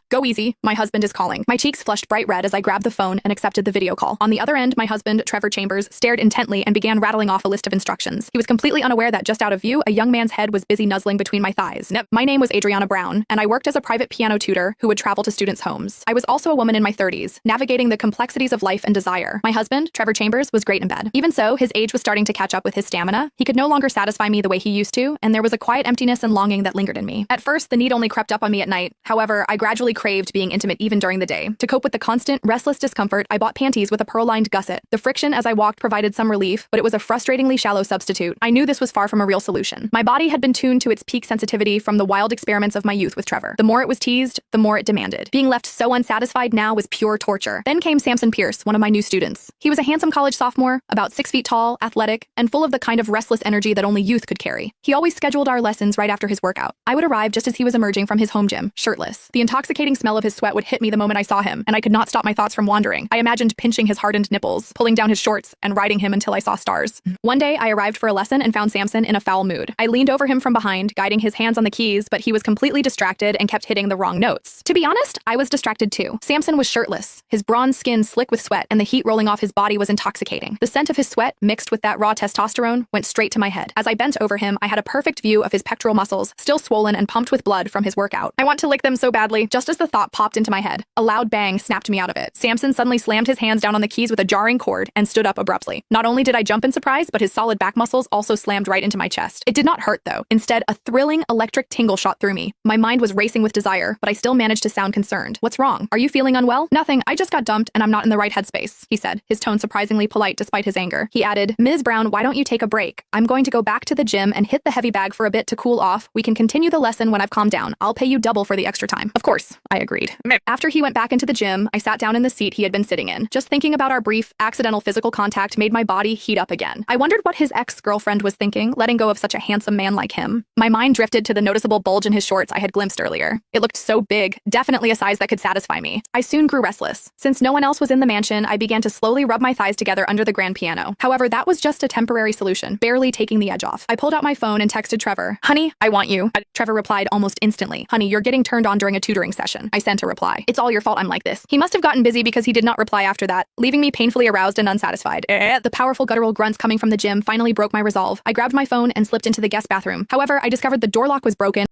Go easy, my husband is calling. My cheeks flushed bright red as I grabbed the phone and accepted the video call. On the other end, my husband, Trevor Chambers, stared intently and began rattling off a list of instructions. He was completely unaware that just out of view, a young man's head was busy nuzzling between my thighs. My name was Adriana Brown, and I worked as a private piano tutor who would travel to students' homes. I was also a woman in my 30s, navigating the complexities of life and desire. My husband, Trevor Chambers, was great in bed. Even so, his age was starting to catch up with his stamina. He could no longer satisfy me the way he used to, and there was a quiet emptiness and longing that lingered in me. At first, the need only crept up on me at night. However, I gradually craved being intimate even during the day. To cope with the constant, restless discomfort, I bought panties with a pearl-lined gusset. The friction as I walked provided some relief, but it was a frustratingly shallow substitute. I knew this was far from a real solution. My body had been tuned to its peak sensitivity from the wild experiments of my youth with Trevor. The more it was teased, the more it demanded. Being left so unsatisfied now was pure torture. Then came Samson Pierce, one of my new students. He was a handsome college sophomore, about 6 feet tall, athletic, and full of the kind of restless energy that only youth could carry. He always scheduled our lessons right after his workout. I would arrive just as he was emerging from his home gym, shirtless. The intoxicating smell of his sweat would hit me the moment I saw him, and I could not stop my thoughts from wandering. I imagined pinching his hardened nipples, pulling down his shorts, and riding him until I saw stars. One day, I arrived for a lesson and found Samson in a foul mood. I leaned over him from behind, guiding his hands on the keys, but he was completely distracted and kept hitting the wrong notes. To be honest, I was distracted too. Samson was shirtless, his bronze skin slick with sweat, and the heat rolling off his body was intoxicating. The scent of his sweat, mixed with that raw testosterone, went straight to my head. As I bent over him, I had a perfect view of his pectoral muscles, still swollen and pumped with blood from his workout. I want to lick them so badly. Just as the thought popped into my head, a loud bang snapped me out of it. Samson suddenly slammed his hands down on the keys with a jarring chord and stood up abruptly. Not only did I jump in surprise, but his solid back muscles also slammed right into my chest. It did not hurt, though. Instead, a thrilling electric tingle shot through me. My mind was racing with desire, but I still managed to sound concerned. What's wrong? Are you feeling unwell? Nothing. I just got dumped and I'm not in the right headspace, he said, his tone surprisingly polite despite his anger. He added, Ms. Brown, why don't you take a break? I'm going to go back to the gym and hit the heavy bag for a bit to cool off. We can continue the lesson when I've calmed down. I'll pay you double for the extra time. Of course, I agreed. After he went back into the gym, I sat down in the seat he had been sitting in. Just thinking about our brief, accidental physical contact made my body heat up again. I wondered what his ex-girlfriend was thinking, letting go of such a handsome man like him. My mind drifted to the noticeable bulge in his shorts I had glimpsed earlier. It looked so big, definitely a size that could satisfy me. I soon grew restless. Since no one else was in the mansion, I began to slowly rub my thighs together under the grand piano. However, that was just a temporary solution, barely taking the edge off. I pulled out my phone and texted Trevor, Honey, I want you. Trevor replied almost instantly, Honey, you're getting turned on during a tutoring session. I sent a reply. It's all your fault I'm like this. He must have gotten busy because he did not reply after that, leaving me painfully aroused and unsatisfied. The powerful guttural grunts coming from the gym finally broke my resolve. I grabbed my phone and slipped into the guest bathroom. However, I discovered the door lock was broken.